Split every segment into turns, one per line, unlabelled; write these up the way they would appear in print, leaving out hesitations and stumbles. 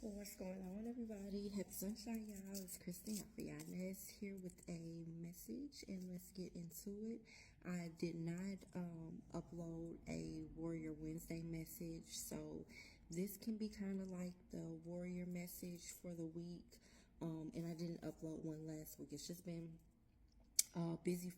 What's going on, everybody? Happy sunshine, y'all. It's Christine Afianes here with a message, and let's get into it. I did not upload a Warrior Wednesday message, so this can be kind of like the Warrior message for the week. And I didn't upload one last week. It's just been a busy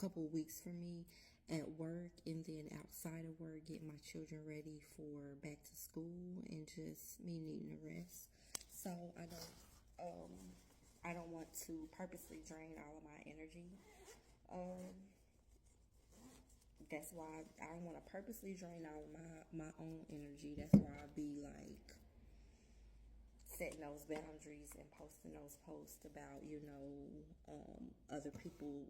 couple weeks for me at work, and then outside of work, getting my children ready for back to school and just me needing a rest. So I don't want to purposely drain all of my energy. That's why I don't want to purposely drain all of my own energy. That's why I be like setting those boundaries and posting those posts about other people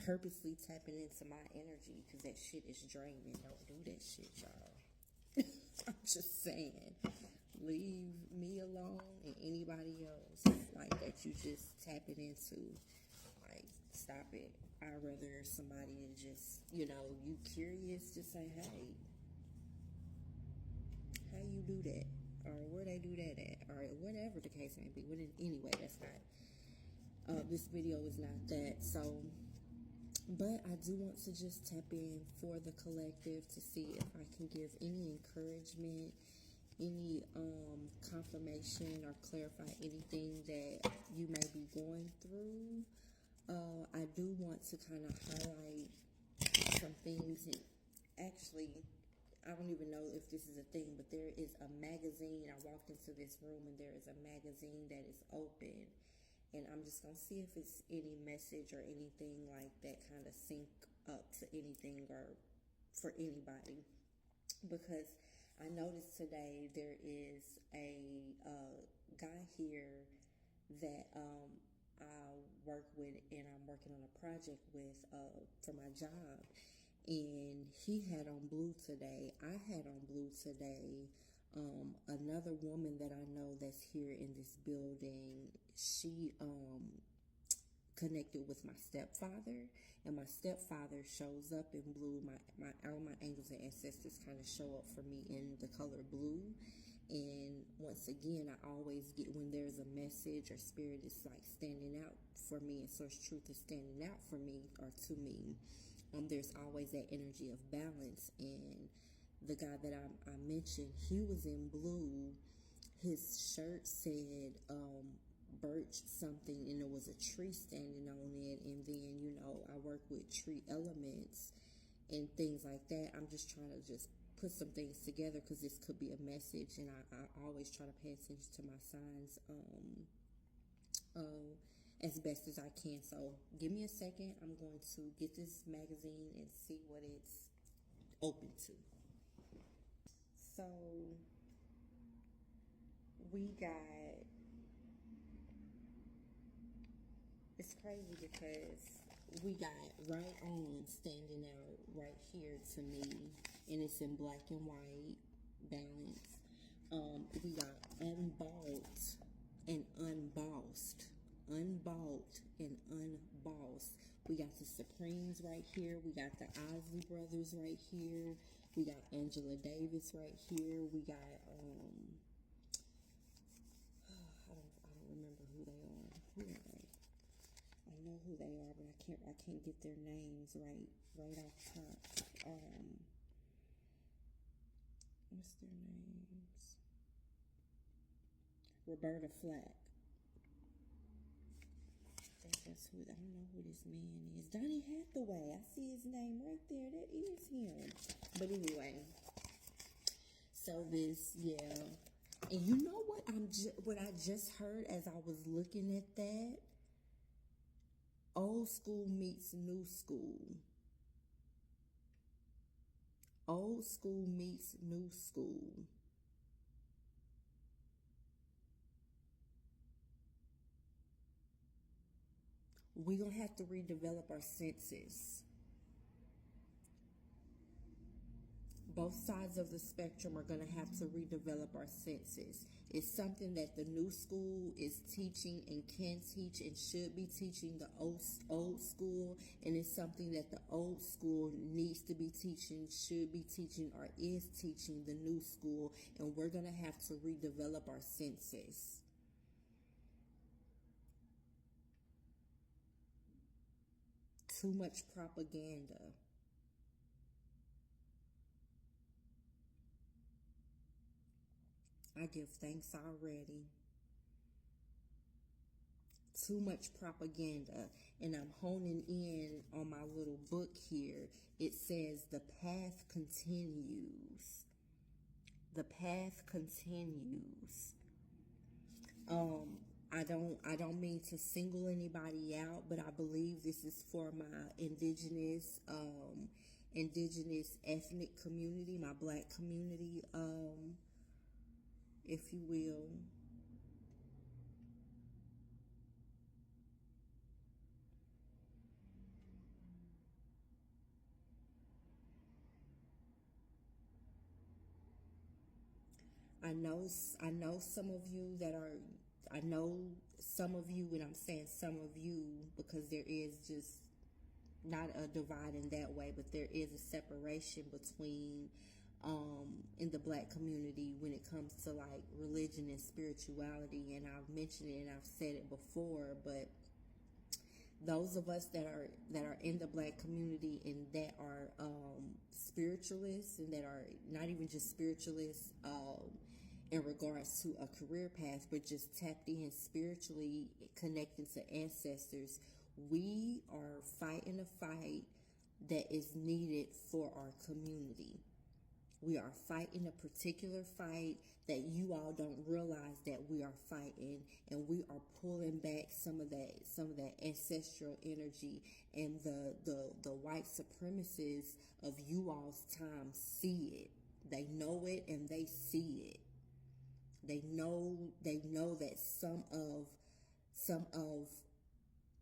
purposely tapping into my energy, because that shit is draining. Don't do that shit, y'all. I'm just saying, leave me alone and anybody else like that you just tapping into. Like, stop it. I'd rather somebody to just, you curious, just say, hey, how you do that, or where they do that at, or whatever the case may be. But anyway, that's not this video is not that. So, but I do want to just tap in for the collective to see if I can give any encouragement, any confirmation, or clarify anything that you may be going through. I do want to kind of highlight some things. And actually, I don't even know if this is a thing, but there is a magazine. I walked into this room and there is a magazine that is open. And I'm just going to see if it's any message or anything like that kind of sync up to anything or for anybody. Because I noticed today there is a guy here that I work with, and I'm working on a project with for my job. And he had on blue today. I had on blue today. Another woman that I know that's here in this building, she connected with my stepfather, and my stepfather shows up in blue. All my angels and ancestors kind of show up for me in the color blue. And once again, I always get, when there's a message or spirit is like standing out for me, and source truth is standing out for me or to me, there's always that energy of balance. And the guy that I mentioned, he was in blue. His shirt said birch something, and there was a tree standing on it. And then, I work with tree elements and things like that. I'm just trying to just put some things together, because this could be a message, and I always try to pay attention to my signs as best as I can. So give me a second. I'm going to get this magazine and see what it's open to. So it's crazy because we got right on standing out right here to me, and it's in black and white balance. We got unbought and unbossed. Unbought and unbossed. We got the Supremes right here. We got the Isley Brothers right here. We got Angela Davis right here. We got I don't remember who they are. Who are they? I know who they are, but I can't get their names right off top. What's their names? Roberta Flack. That's who. I don't know who this man is. Donnie Hathaway. I see his name right there. That is him. But anyway, so and you know what? What I just heard as I was looking at that. Old school meets new school. Old school meets new school. We're going to have to redevelop our senses. both sides of the spectrum are going to have to redevelop our senses. It's something that the new school is teaching and can teach and should be teaching the old school, and it's something that the old school needs to be teaching, should be teaching, or is teaching the new school, and we're going to have to redevelop our senses. Too much propaganda. I give thanks already. Too much propaganda. And I'm honing in on my little book here. It says the path continues. The path continues. I don't mean to single anybody out, but I believe this is for my indigenous ethnic community, my black community, if you will. I know some of you that are, I know some of you, and I'm saying some of you because there is just not a divide in that way, but there is a separation between in the black community when it comes to like religion and spirituality. And I've mentioned it and I've said it before, but those of us that are in the black community and that are spiritualists, and that are not even just spiritualists in regards to a career path, but just tapped in spiritually, connecting to ancestors, we are fighting a fight that is needed for our community. We are fighting a particular fight that you all don't realize that we are fighting, and we are pulling back some of that ancestral energy, and the white supremacists of you all's time see it. They know it and they see it. They know that some of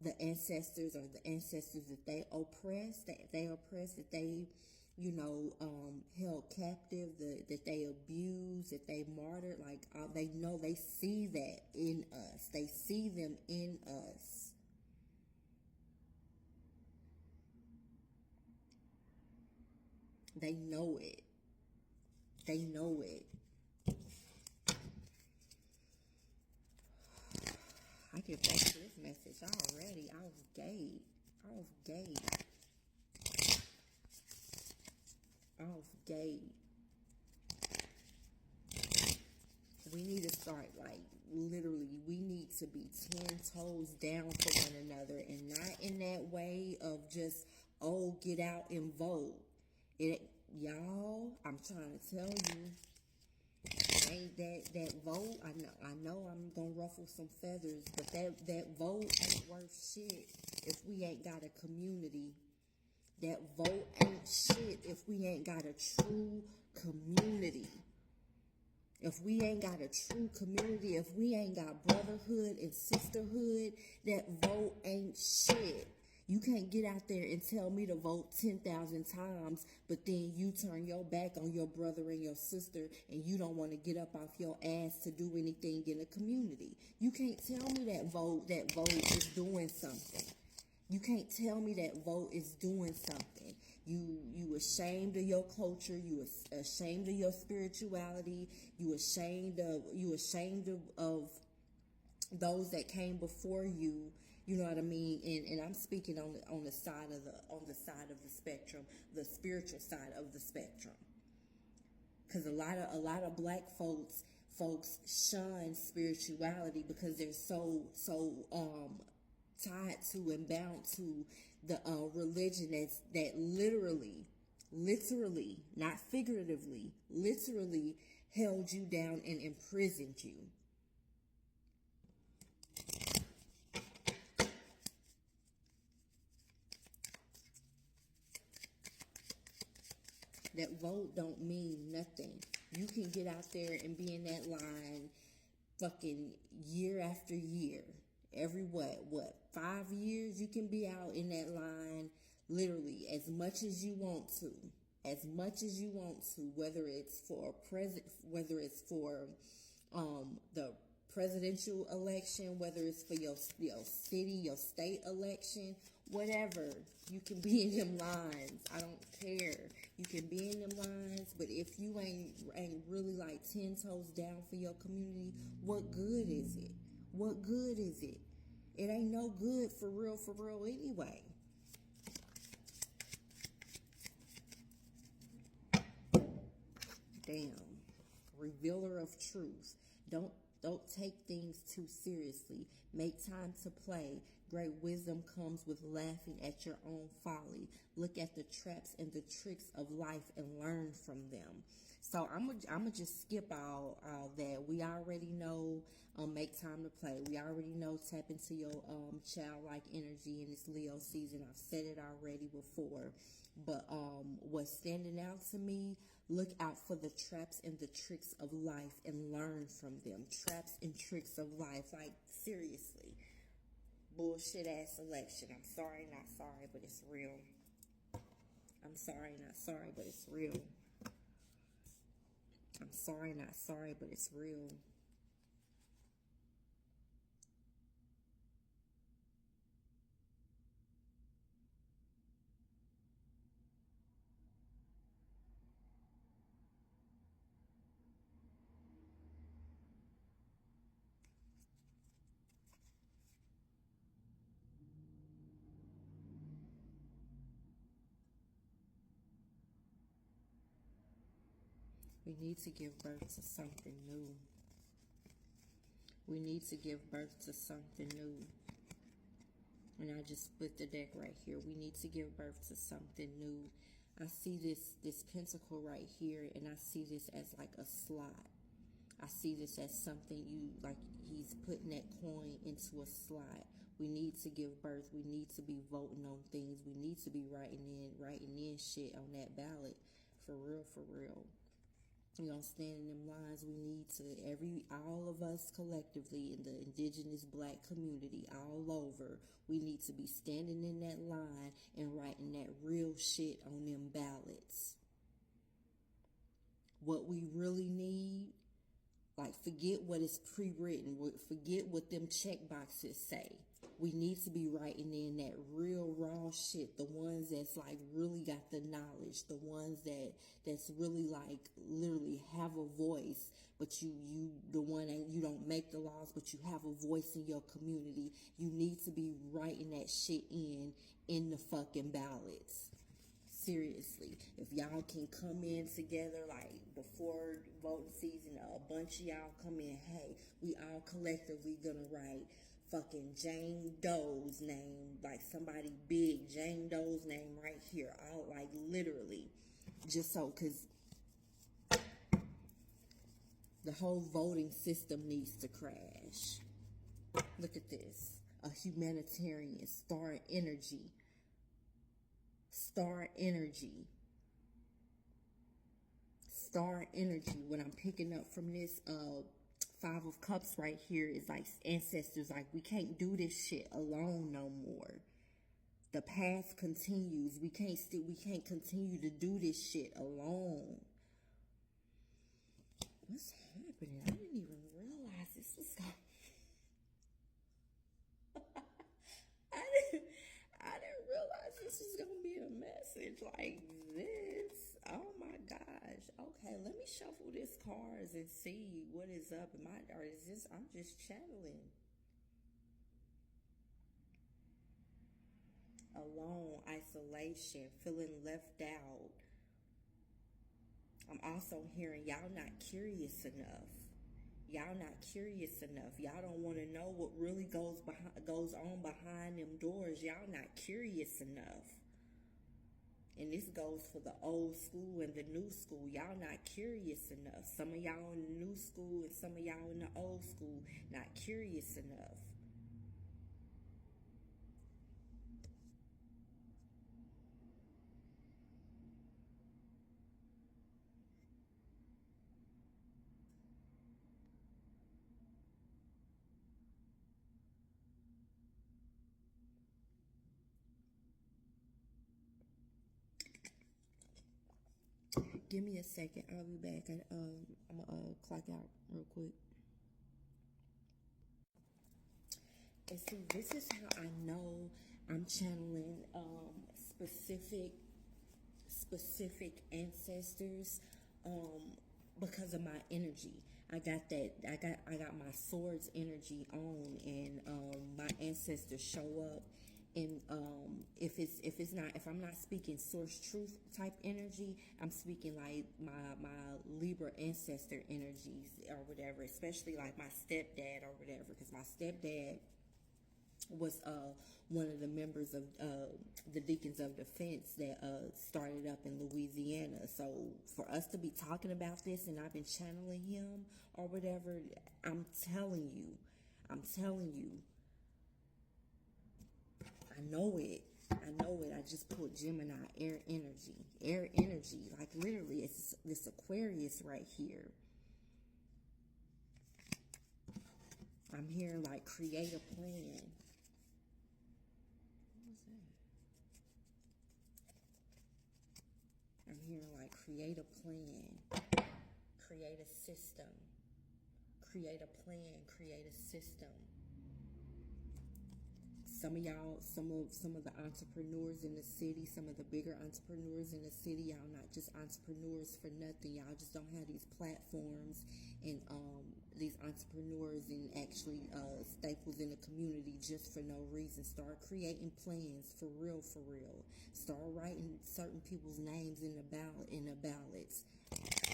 the ancestors, or the ancestors that they oppress, that they held captive, that they abused, that they martyred, they know, they see that in us. They see them in us. They know it. They know it. I get back to this message already. Off gate. We need to start, literally, we need to be 10 toes down for one another, and not in that way of just, get out and vote. Y'all, I'm trying to tell you, ain't that vote. I know I'm gonna ruffle some feathers, but that vote ain't worth shit if we ain't got a community. That vote ain't shit if we ain't got a true community. If we ain't got a true community, if we ain't got brotherhood and sisterhood, that vote ain't shit. You can't get out there and tell me to vote 10,000 times, but then you turn your back on your brother and your sister, and you don't want to get up off your ass to do anything in the community. You can't tell me that vote is doing something. You can't tell me that vote is doing something. You ashamed of your culture. You ashamed of your spirituality. You ashamed of those that came before you. You know what I mean? And I'm speaking on the side of the spectrum, the spiritual side of the spectrum. Because a lot of black folks shun spirituality because they're so tied to and bound to the religion that literally, not figuratively, literally held you down and imprisoned you. That vote don't mean nothing. You can get out there and be in that line fucking year after year. Every 5 years you can be out in that line literally as much as you want to. as much as you want to, whether it's for whether it's for the presidential election, whether it's for your city, your state election, whatever. You can be in them lines. I don't care. You can be in them lines, but if you ain't really like 10 toes down for your community, what good is it? What good is it? It ain't no good for real anyway. Damn. Revealer of truth. Don't take things too seriously. Make time to play. Great wisdom comes with laughing at your own folly. Look at the traps and the tricks of life and learn from them. So I'm gonna just skip all that. We already know make time to play. We already know tap into your childlike energy in this Leo season. I've said it already before. But what's standing out to me, look out for the traps and the tricks of life and learn from them. Traps and tricks of life. Like, seriously. Bullshit ass election. I'm sorry, not sorry, but it's real. I'm sorry, not sorry, but it's real. I'm sorry, not sorry, but it's real. We need to give birth to something new. We need to give birth to something new. And I just split the deck right here. We need to give birth to something new. I see this pentacle right here, and I see this as like a slot. I see this as something like he's putting that coin into a slot. We need to give birth. We need to be voting on things. We need to be writing in shit on that ballot. For real. You know, stand in them lines. We need to, all of us collectively in the indigenous black community all over, we need to be standing in that line and writing that real shit on them ballots. What we really need, like, forget what is pre-written. Forget what them check boxes say. We need to be writing in that real raw shit. The ones that's like really got the knowledge. The ones that's really like literally have a voice. But you don't make the laws, but you have a voice in your community. You need to be writing that shit in the fucking ballots. Seriously, if y'all can come in together, like before voting season, a bunch of y'all come in, hey, we all collectively gonna write fucking Jane Doe's name, like somebody big, Jane Doe's name right here, all like literally, just so, cause the whole voting system needs to crash. Look at this, a humanitarian, star energy. Star energy. What I'm picking up from this Five of Cups right here is like ancestors, like we can't do this shit alone no more. The path continues. We can't continue to do this shit alone. What's happening? I didn't even realize this was going. I didn't realize this was gonna be a message like this. Oh my gosh. Okay, let me shuffle these cards and see what is up. I'm just channeling. Alone, isolation, feeling left out. I'm also hearing y'all not curious enough. Y'all not curious enough. Y'all don't want to know what really goes on behind them doors. Y'all not curious enough. And this goes for the old school and the new school. Y'all not curious enough. Some of y'all in the new school and some of y'all in the old school not curious enough. Give me a second. I'll be back. I'm gonna clock out real quick. And see, this is how I know I'm channeling specific ancestors, because of my energy. I got that. I got my swords energy on, and my ancestors show up. And if I'm not speaking source truth type energy, I'm speaking like my Libra ancestor energies or whatever. Especially like my stepdad or whatever, because my stepdad was one of the members of the Deacons of Defense that started up in Louisiana. So for us to be talking about this, and I've been channeling him or whatever, I'm telling you, I know it. I just pulled Gemini, air energy. Like literally, it's this Aquarius right here. I'm hearing like create a plan. I'm hearing like create a plan, create a system, create a plan, create a system. Some of y'all, some of the entrepreneurs in the city, some of the bigger entrepreneurs in the city, y'all not just entrepreneurs for nothing. Y'all just don't have these platforms and these entrepreneurs and actually staples in the community just for no reason. Start creating plans for real, for real. Start writing certain people's names in the ballots.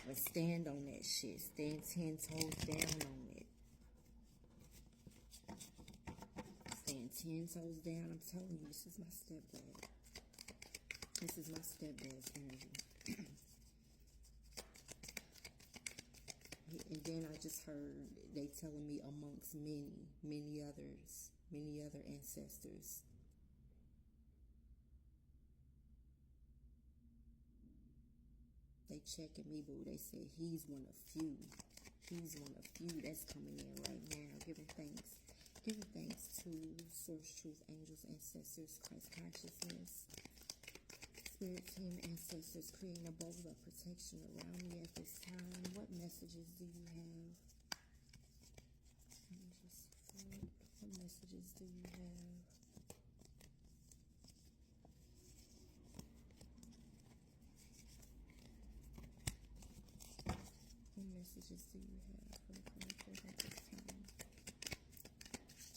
But stand on that shit. Stand 10 toes down on it. Stand 10 toes down. I'm telling you, this is my stepdad. This is my stepdad's energy. And then I just heard they telling me amongst many other ancestors. They checking me, boo. They said he's one of few. He's one of few that's coming in right now. Giving thanks. Giving thanks to Source Truth, Angels, Ancestors, Christ Consciousness, Spirit Team, Ancestors, creating a bubble of protection around me at this time. What messages do you have? What messages do you have? What messages do you have for the collective at this time?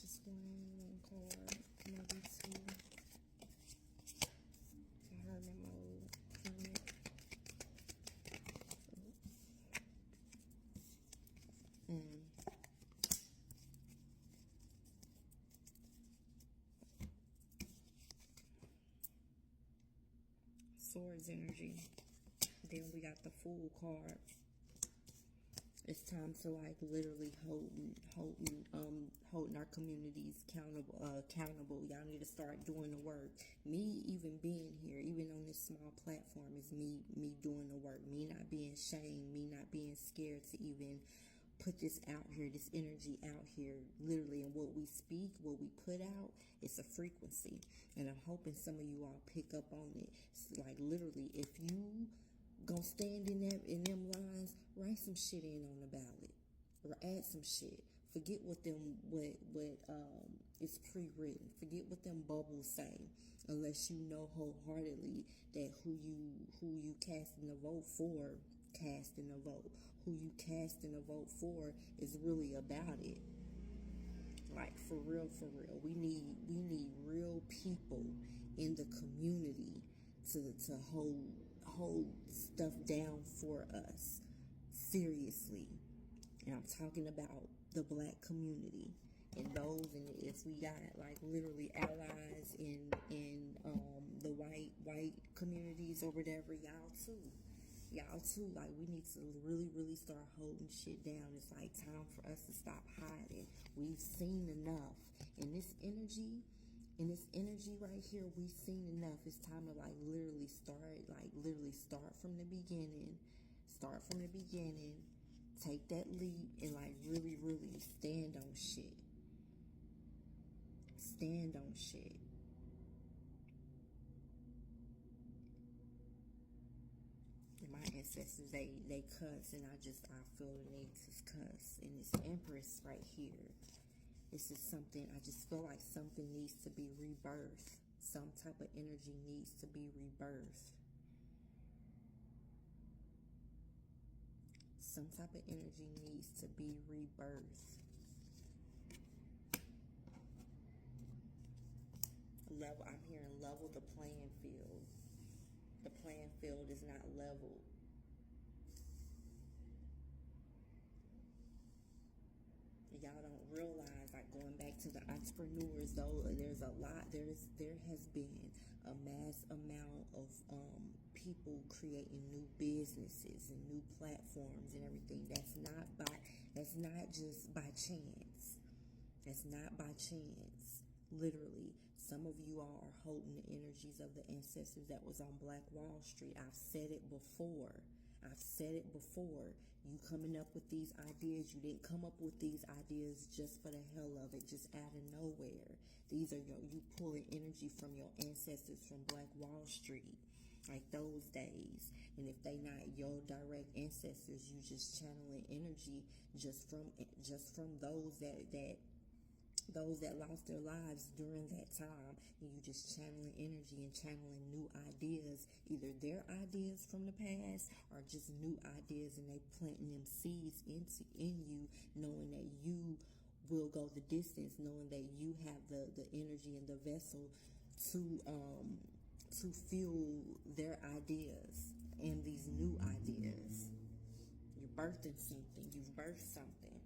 Just one card, maybe two. The Hermit mode. Swords energy. Then we got the Fool card. It's time to like literally holding our communities accountable. Y'all need to start doing the work. Me even being here, even on this small platform, is me doing the work. Me not being shamed. Me not being scared to even put this out here, this energy out here. Literally, and what we speak, what we put out, it's a frequency. And I'm hoping some of you all pick up on it. It's like literally, if you gonna stand in them lines, write some shit in on the ballot, or add some shit. Forget what is pre-written. Forget what them bubbles say, unless you know wholeheartedly that who you casting a vote for, casting a vote. Who you casting a vote for is really about it. Like for real, for real. We need real people in the community to hold stuff down for us. Seriously. And I'm talking about the black community and those, and if we got like literally allies in the white communities or whatever, y'all too, like we need to really start holding shit down. It's like time for us to stop hiding. We've seen enough in this energy right here. We've seen enough. It's time to like literally start from the beginning. Take that leap and like really stand on shit. Am I my ancestors, they cuss, and I feel the need to cuss. And this Empress right here, this is something, I just feel like something needs to be rebirthed. Some type of energy needs to be rebirthed. Some type of energy needs to be rebirthed. I'm hearing level the playing field. The playing field is not leveled. Y'all don't realize, like, going back to the entrepreneurs, though, there's a lot, there has been a mass amount of people creating new businesses and new platforms and everything. That's not just by chance. That's not by chance. Literally, some of you all are holding the energies of the ancestors that was on Black Wall Street. I've said it before. You coming up with these ideas, you didn't come up with these ideas just for the hell of it, just out of nowhere. These are you pulling energy from your ancestors from Black Wall Street, like those days. And if they not your direct ancestors, you just channeling energy just from those that lost their lives during that time, and you just channeling energy and channeling new ideas, either their ideas from the past or just new ideas, and they planting them seeds in you, knowing that you will go the distance, knowing that you have the energy and the vessel to fuel their ideas and these new ideas. You're birthing something. You've birthed something.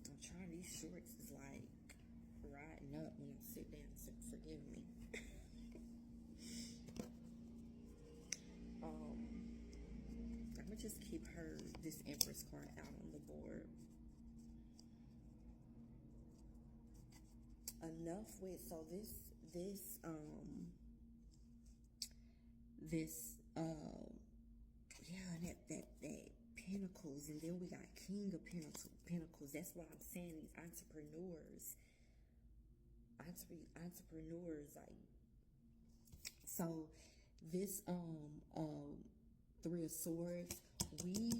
I'm trying, these shorts is like riding up when I sit down, so forgive me. I'm gonna just keep this Empress card out on the board. Enough with, so that Pentacles, and then we got King of Pentacles. That's why I'm saying these entrepreneurs, like, so this Three of Swords, we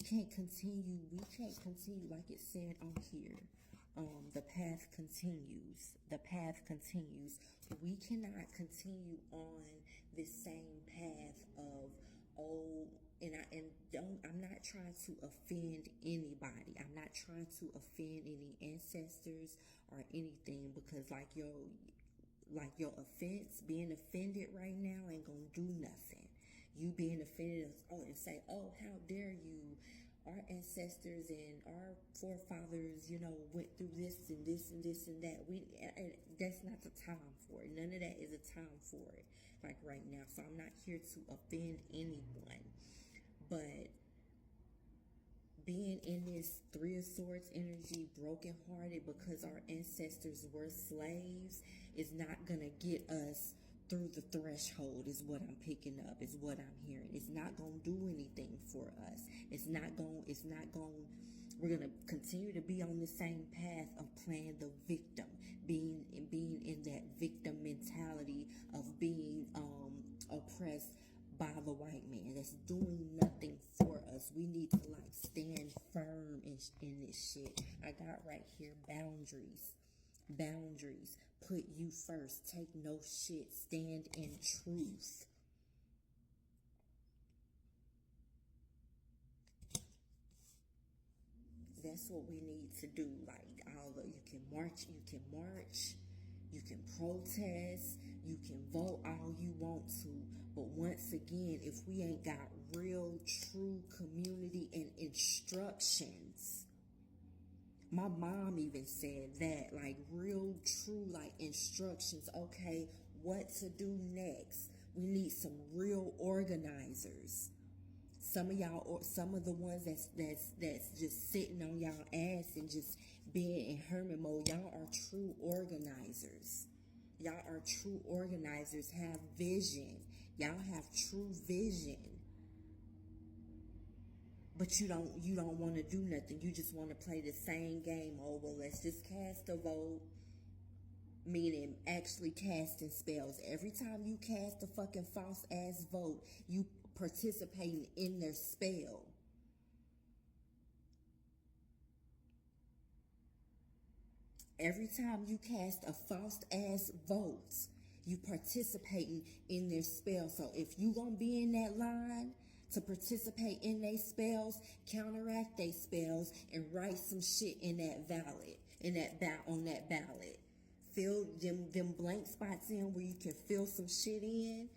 can't continue like it said on here. The path continues. We cannot continue on this same path of I'm not trying to offend anybody. I'm not trying to offend any ancestors or anything, because like your offense, being offended right now ain't gonna do nothing. You being offended and say, oh, how dare you? Our ancestors and our forefathers, went through this and this and this and that. That's not the time for it. None of that is a time for it, like right now. So I'm not here to offend anyone. But being in this Three of Swords energy, brokenhearted because our ancestors were slaves, is not going to get us through the threshold, is what I'm picking up, is what I'm hearing. It's not going to do anything for us. We're going to continue to be on the same path of playing the victim, being in that victim mentality of being oppressed by the white man that's doing nothing for us. We need to like stand firm in this shit. I got right here boundaries. Put you first. Take no shit. Stand in truth. That's what we need to do. Like, you can march, you can protest, you can vote all you want to. But once again, if we ain't got real, true community and instructions, my mom even said that, like real, true, like instructions. Okay, what to do next? We need some real organizers. Some of y'all, or some of the ones that's just sitting on y'all ass and just being in hermit mode, y'all are true organizers. Y'all are true organizers. Have vision. Y'all have true vision. But you don't want to do nothing. You just want to play the same game. Oh, well, let's just cast a vote. Meaning actually casting spells. Every time you cast a fucking false ass vote, you participating in their spell. Every time you cast a false ass vote, you participating in their spell. So if you gonna be in that line to participate in their spells, counteract their spells and write some shit in that ballot, on that ballot. Fill them blank spots in where you can fill some shit in.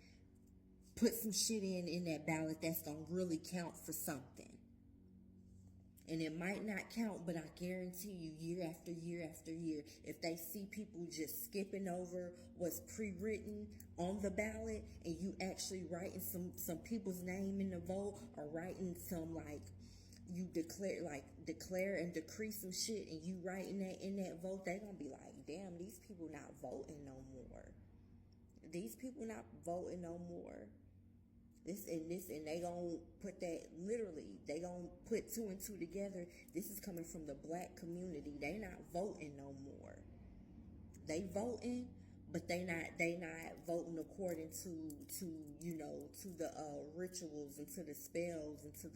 Put some shit in that ballot that's gonna really count for something. And it might not count, but I guarantee you, year after year after year, if they see people just skipping over what's pre-written on the ballot, and you actually writing some people's name in the vote, or writing some, like, you declare and decree some shit, and you writing that in that vote, they gonna be like, damn, these people not voting no more. These people not voting no more. This, and they gonna put that, literally, they gonna put two and two together. This is coming from the black community. They not voting no more. They voting, but they not voting according to the rituals, and to the spells, and to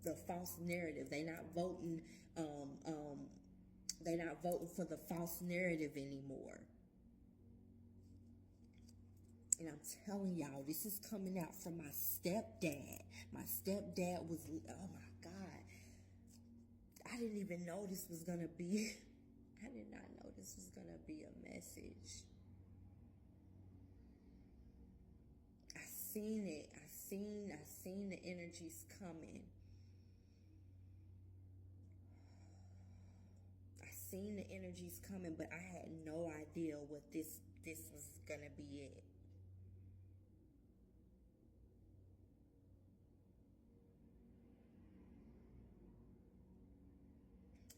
the false narrative. They not voting for the false narrative anymore. And I'm telling y'all, this is coming out from my stepdad. My stepdad was, oh my God. I didn't even know this was going to be, I did not know this was going to be a message. I seen it. I seen the energies coming. I seen the energies coming, but I had no idea what this was going to be it.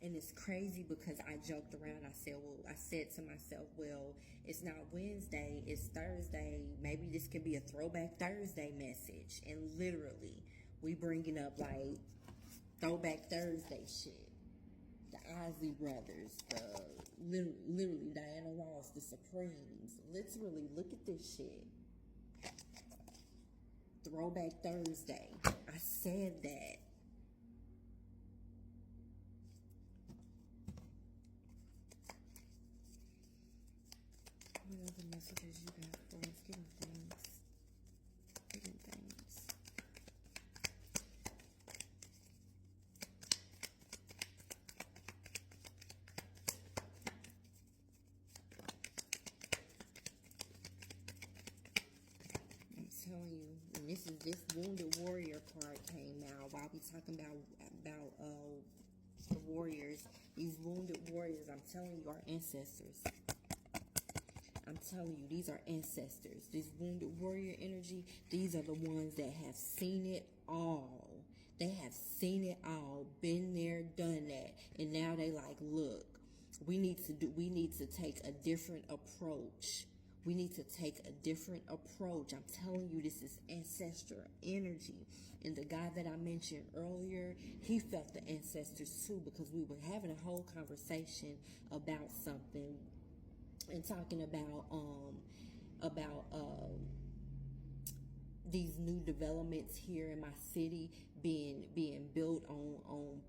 And it's crazy because I joked around. I said to myself, well, it's not Wednesday, it's Thursday. Maybe this could be a throwback Thursday message. And literally, we bringing up like throwback Thursday shit. The Ozzy Brothers, literally Diana Ross, the Supremes. Literally, look at this shit. Throwback Thursday. I said that. What other messages you got for us? Give them things. Give them things. I'm telling you, and this Wounded Warrior card came out while we talking about the warriors. These Wounded Warriors, I'm telling you, are ancestors. I'm telling you, these are ancestors. This Wounded Warrior energy, these are the ones that have seen it all. They have seen it all, been there, done that. And now they like, look, we need to take a different approach. We need to take a different approach. I'm telling you, this is ancestral energy. And the guy that I mentioned earlier, he felt the ancestors too, because we were having a whole conversation about something, and talking about these new developments here in my city being built on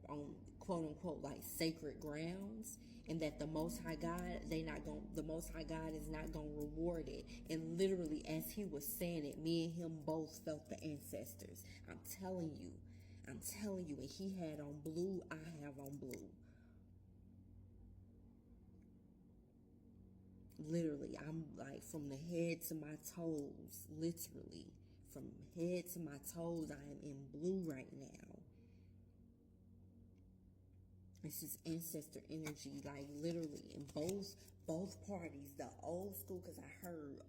quote unquote like sacred grounds, and that the Most High God the Most High God is not gonna reward it. And literally, as he was saying it, me and him both felt the ancestors. I'm telling you, and he had on blue, I have on blue. Literally, I'm like from the head to my toes, literally. From head to my toes, I am in blue right now. This is ancestor energy, like literally in both parties. The old school, because I heard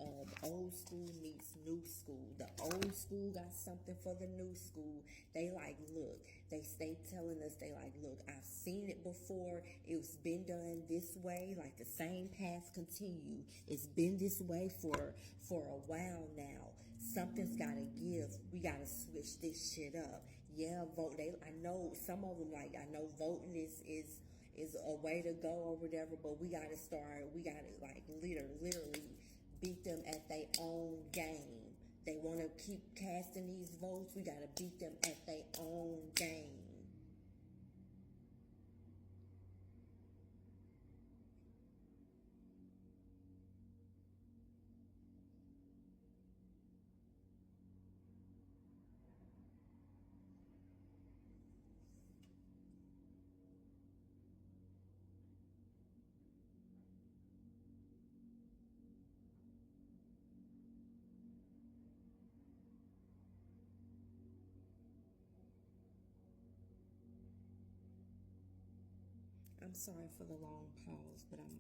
old school meets new school. The old school got something for the new school. They like, look, they stay telling us, they like, look, I've seen it before. It's been done this way, like the same path continue. It's been this way for a while now. Something's gotta give. We gotta switch this shit up. Yeah, vote. I know some of them, like, I know voting is a way to go or whatever, but we gotta like literally beat them at their own game. They want to keep casting these votes. We got to beat them at their own game. I'm sorry for the long pause, but I'm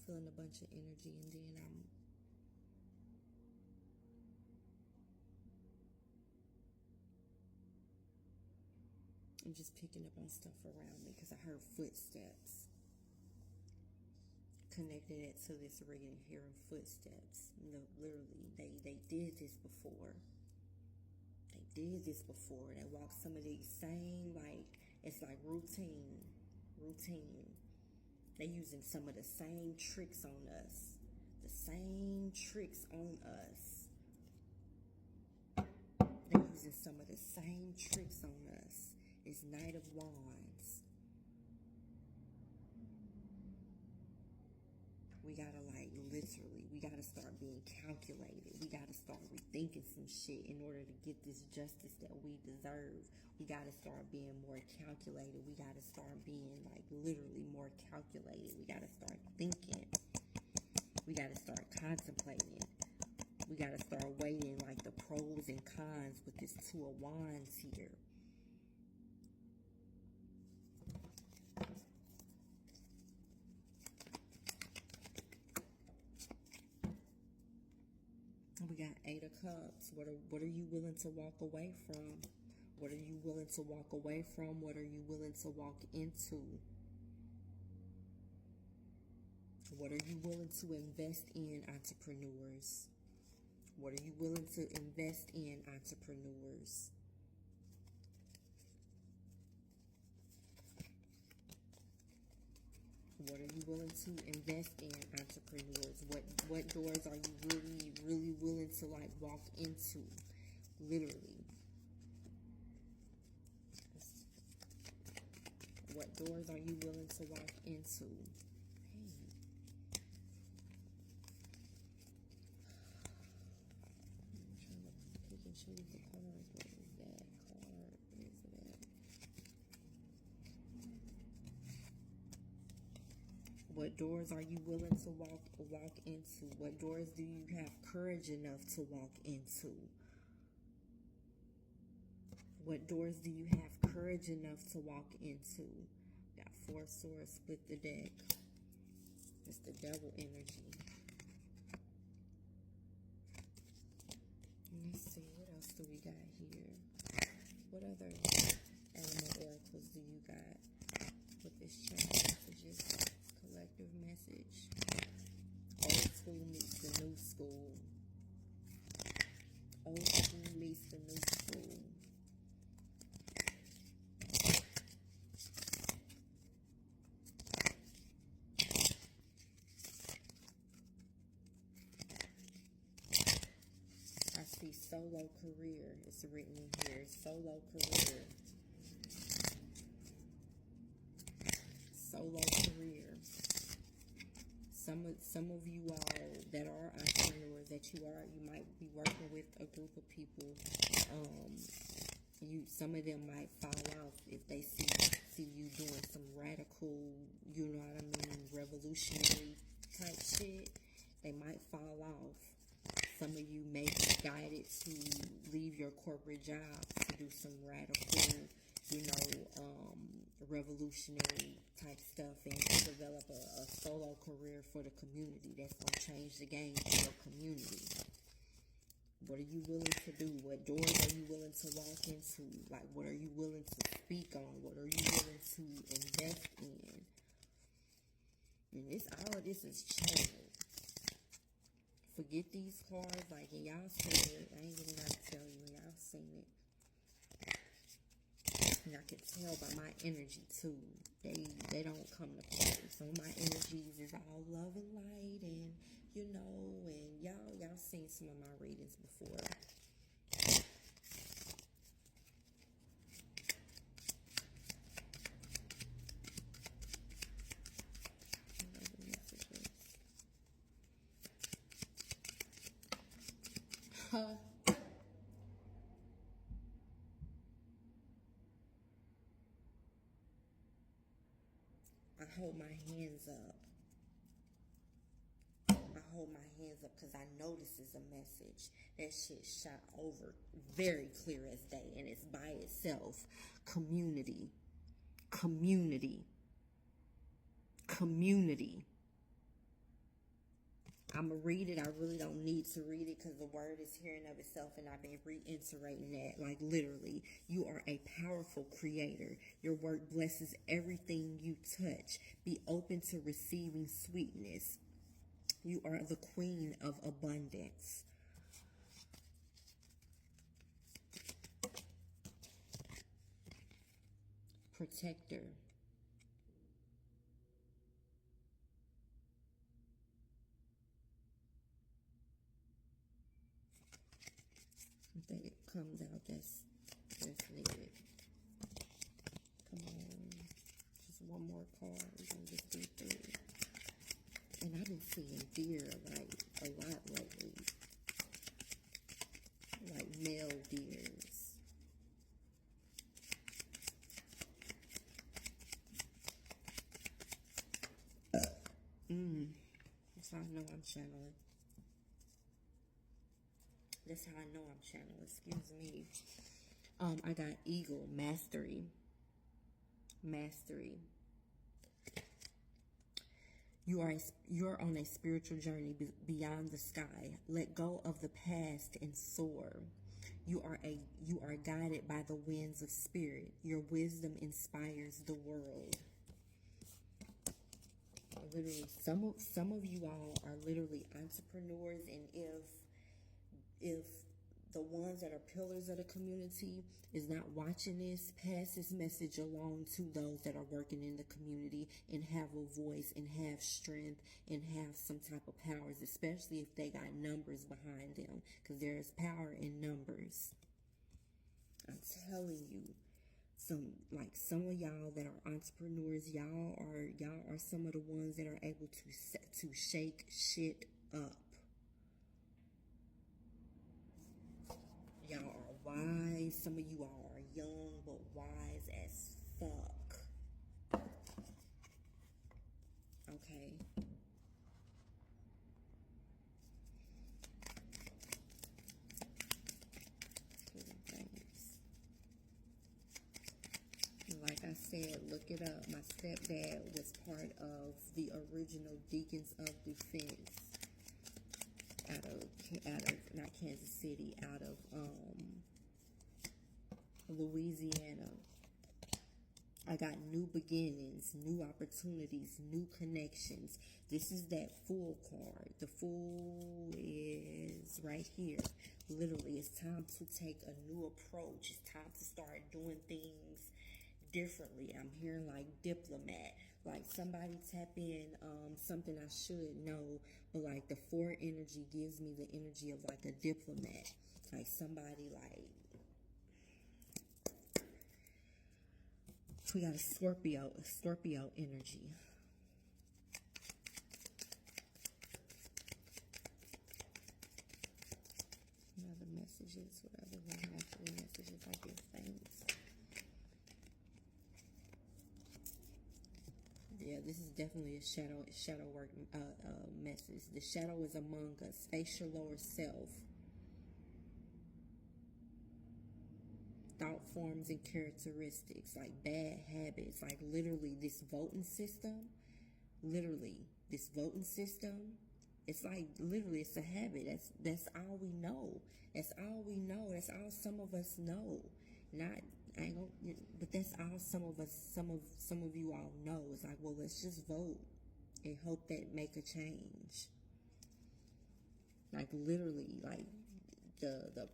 feeling a bunch of energy, and then I'm just picking up on stuff around me because I heard footsteps. Connected it to this reading, hearing footsteps. Literally, they did this before. They did this before. They walked some of these same, like, it's like routine. They using some of the same tricks on us. The same tricks on us. They're using some of the same tricks on us. It's Knight of Wands. We gotta, like, literally, we gotta start being calculated. We gotta start rethinking some shit in order to get this justice that we deserve. We gotta start being more calculated. We gotta start being, like, literally more calculated. We gotta start thinking. We gotta start contemplating. We gotta start weighing, like, the pros and cons with this Two of Wands here. We got Eight of Cups. What are you willing to walk away from? What are you willing to walk away from? What are you willing to walk into? What are you willing to invest in, entrepreneurs? What are you willing to invest in, entrepreneurs? What are you willing to invest in, entrepreneurs? What doors are you really willing to, like, walk into? Literally. What doors are you willing to walk into? I'm trying to pick and choose the cards. What is that card? What is that? What doors are you willing to walk into? What doors do you have courage enough to walk into? What doors do you have courage enough to walk into? Got Four Swords, split the deck. It's the Devil energy. Let's see, what else do we got here? What other animal oracles do you got with this channel messages? Collective message. Old school meets the new school. Old school meets the new school. I see solo career. It's written in here. Solo career. Solo career. Some of you all that are entrepreneurs, you might be working with a group of people. Some of them might fall off if they see you doing some radical, you know what I mean, revolutionary type shit. They might fall off. Some of you may be guided to leave your corporate job to do some radical, revolutionary type stuff and develop a solo career for the community that's going to change the game for your community. What are you willing to do? What doors are you willing to walk into? Like, what are you willing to speak on? What are you willing to invest in? And all of this is channeled. Forget these cards, like, and y'all seen it. I ain't even got to tell you, y'all seen it. And I can tell by my energy too. They don't come to play. Some of my energies is all love and light, and and y'all seen some of my readings before. I hold my hands up. I hold my hands up because I know this is a message. That shit shot over very clear as day, and it's by itself. Community. Community. Community. I'm going to read it. I really don't need to read it because the word is here in of itself, and I've been reiterating that. Like, literally, you are a powerful creator. Your work blesses everything you touch. Be open to receiving sweetness. You are the queen of abundance. Protector. I think it comes out that's needed. Come on. Just one more card. We're going to just do 3. And I've been seeing deer like a lot lately. Like male deers. That's how I know I'm channeling. That's how I know I'm channeling. Excuse me. I got eagle, mastery. Mastery. You're on a spiritual journey beyond the sky. Let go of the past and soar. You are guided by the winds of spirit. Your wisdom inspires the world. Literally, some of you all are literally entrepreneurs, and if the ones that are pillars of the community is not watching this, pass this message along to those that are working in the community and have a voice and have strength and have some type of powers, especially if they got numbers behind them, because there is power in numbers. I'm telling you, some of y'all that are entrepreneurs, y'all are some of the ones that are able to shake shit up. Y'all are wise. Some of you all are young, but wise as fuck. Okay. Like I said, look it up. My stepdad was part of the original Deacons of Defense out of not Kansas City, out of Louisiana. I got new beginnings, new opportunities, new connections. This is that Fool card. The Fool is right here. Literally, it's time to take a new approach. It's time to start doing things differently. I'm hearing like diplomat, like somebody tap in something I should know, but like the 4 energy gives me the energy of like a diplomat, like somebody like, we got a Scorpio energy. Other messages, whatever messages I give thanks. Yeah, this is definitely a shadow work message. The shadow is among us. Face your lower self. Thought forms and characteristics, like bad habits, like literally this voting system. It's like literally it's a habit. That's all we know. That's all we know. That's all some of us know. But that's all some of you all know. It's like, well, let's just vote and hope that make a change. Like literally, like the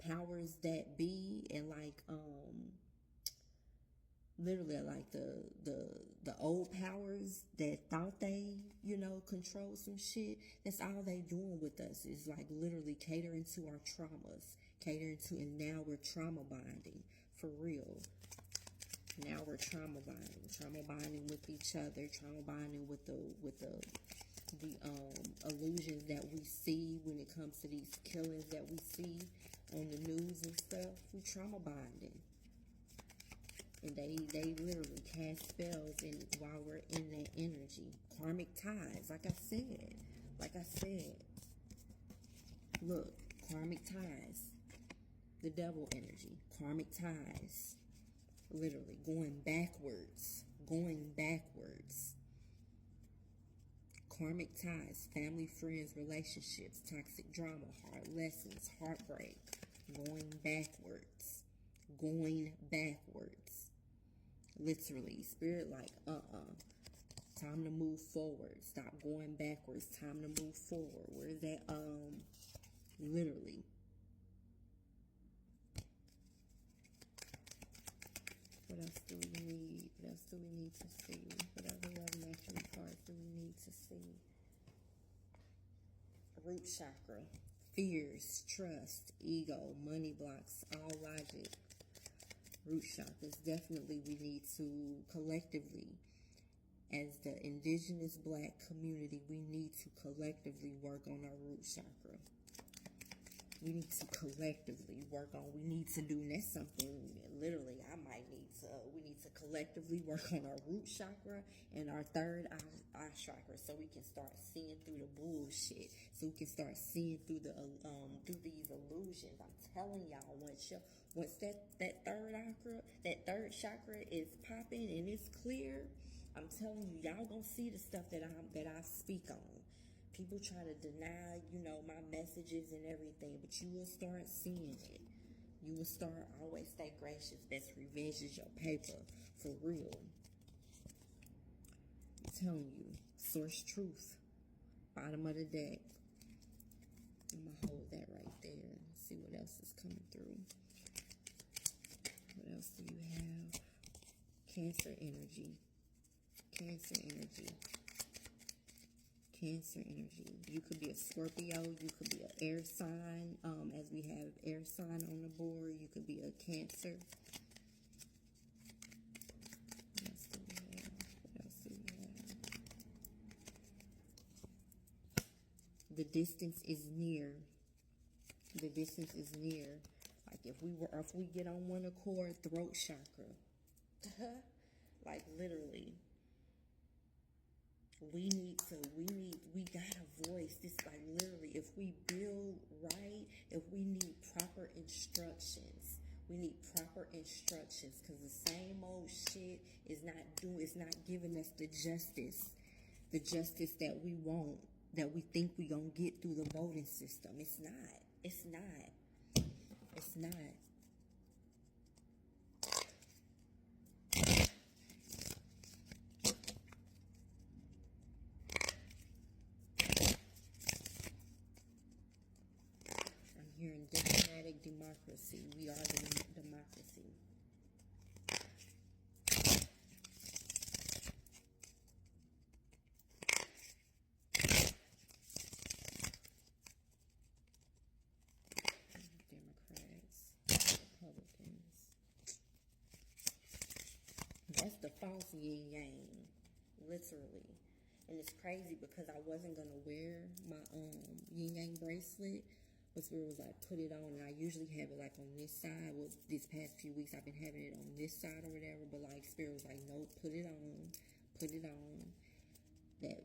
powers that be, and like literally like the old powers that thought they control some shit. That's all they doing with us, is like literally catering to our traumas, and now we're trauma bonding for real. Now we're trauma bonding with each other, trauma bonding with the illusions that we see when it comes to these killings that we see on the news and stuff. We trauma bonding. And they literally cast spells while we're in that energy. Karmic ties, like I said. Look, karmic ties. The devil energy. Karmic ties. Literally going backwards. Karmic ties. Family, friends, relationships. Toxic drama. Hard lessons. Heartbreak. Going backwards. Literally, spirit like, time to move forward. Stop going backwards. Time to move forward. Where's that, literally. What else do we need? What else do we need to see? What other love naturally cards do we need to see? Root chakra. Fears, trust, ego, money blocks, all logic. Root chakras. Definitely we need to collectively, as the indigenous black community, we need to collectively work on our root chakra. We need to collectively work on, we need to do, and that's something literally we need to collectively work on our root chakra and our third eye chakra, so we can start seeing through the bullshit, so we can start seeing through through these illusions. I'm telling y'all, once that third chakra is popping and it's clear, I'm telling you, y'all gonna see the stuff that I speak on. People try to deny, my messages and everything, but you will start seeing it. You will start, always stay gracious. Best revenge is your paper, for real. I'm telling you, source truth, bottom of the deck. I'm going to hold that right there and see what else is coming through. What else do you have? Cancer energy. You could be a Scorpio. You could be an air sign. As we have air sign on the board, you could be a Cancer. What else do we have? The distance is near. Like if we get on one accord, throat chakra. Like literally. We got a voice. This, like, literally, if we build right, if we need proper instructions, because the same old shit is not giving us the justice that we want, that we think we gonna get through the voting system. It's not. Here in democratic democracy, we are the democracy. Democrats, Republicans. That's the false yin yang, literally. And it's crazy because I wasn't gonna wear my yin yang bracelet. But Spirit was like, put it on, and I usually have it like on this side. Well, this past few weeks I've been having it on this side or whatever, but like Spirit was like, nope, put it on. That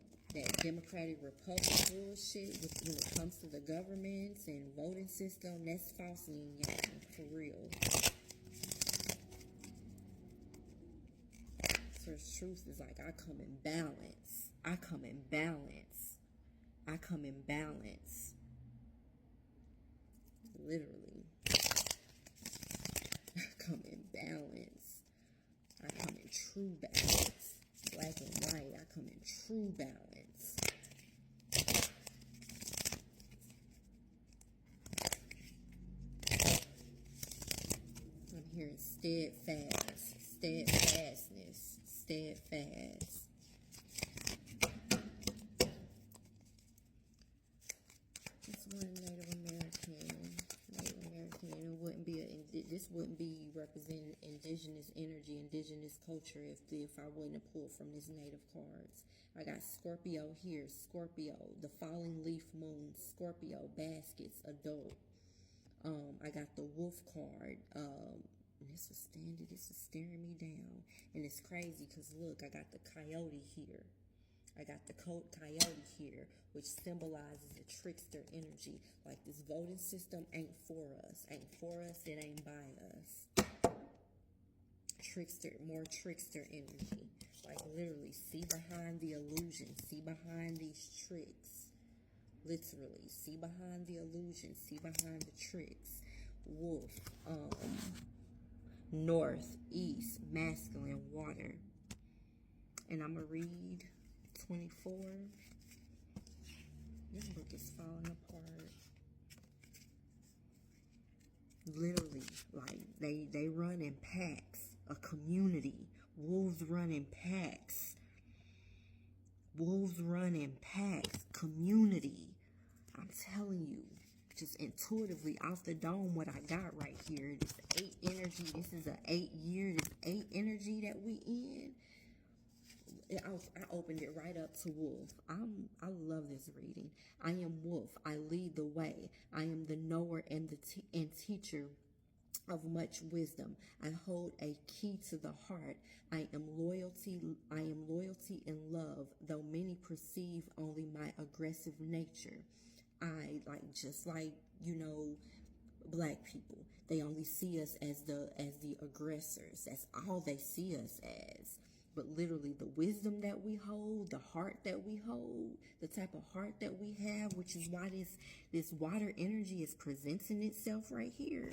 Democratic Republic bullshit when it comes to the governments and voting system, that's false yin yang, for real. So the truth is like, I come in balance. Literally. I come in balance. I come in true balance. Black and white, I come in true balance. I'm hearing steadfastness. This one Native American, and this wouldn't be representing indigenous energy, indigenous culture if I wouldn't have pulled from this native cards. I got Scorpio here, Scorpio, the falling leaf moon, Scorpio, baskets, adult. I got the wolf card. This is staring me down. And it's crazy because look, I got the coyote here. I got the coyote here, which symbolizes a trickster energy. Like this voting system ain't for us. Ain't for us, it ain't by us. Trickster, more trickster energy. Like literally, see behind the illusion. See behind these tricks. Literally, see behind the illusion. See behind the tricks. Wolf, north, east, masculine, water. And I'm going to read 24. This book is falling apart. Literally, like they run in packs. A community. Wolves run in packs. Wolves run in packs. Community. I'm telling you, just intuitively off the dome what I got right here. This 8 energy. This is an 8 year. This 8 energy that we in. I opened it right up to Wolf. I love this reading. I am Wolf. I lead the way. I am the knower and the teacher of much wisdom. I hold a key to the heart. I am loyalty and love, though many perceive only my aggressive nature. I just like, black people. They only see us as the aggressors. That's all they see us as. But literally the wisdom that we hold, the heart that we hold, the type of heart that we have, which is why this water energy is presenting itself right here.